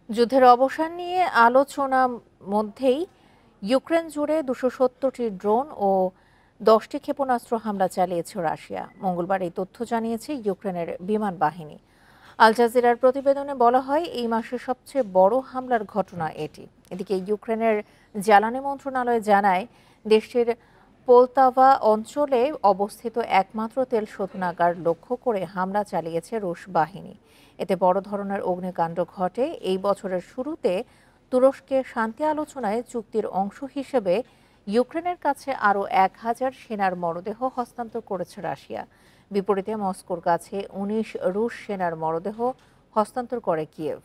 যুদ্ধের অবসান নিয়ে আলোচনা মধ্যেই ইউক্রেন জুড়ে ২৭০টি ড্রোন ও ১০টি ক্ষেপণাস্ত্র হামলা চালিয়েছে রাশিয়া। মঙ্গলবার এই তথ্য জানিয়েছে ইউক্রেনের বিমান বাহিনী। আল জাজিরার প্রতিবেদনে বলা হয়, এই মাসের সবচেয়ে বড় হামলার ঘটনা এটি। এদিকে ইউক্রেনের জ্বালানি মন্ত্রণালয় জানায়, দেশটির পোলতাভা অঞ্চলে অবস্থিত একমাত্র তেল শোধনাগার লক্ষ্য করে হামলা চালিয়েছে রুশ বাহিনী। এতে বড় ধরনের অগ্নিকাণ্ড ঘটে। এই বছরের শুরুতে তুরস্কের শান্তি আলোচনায় চুক্তির অংশ হিসেবে ইউক্রেনের কাছে আরও ১,০০০ সেনার মরদেহ হস্তান্তর করেছে রাশিয়া। বিপরীতে মস্কোর কাছে ১৯ রুশ সেনার মরদেহ হস্তান্তর করে কিয়েভ।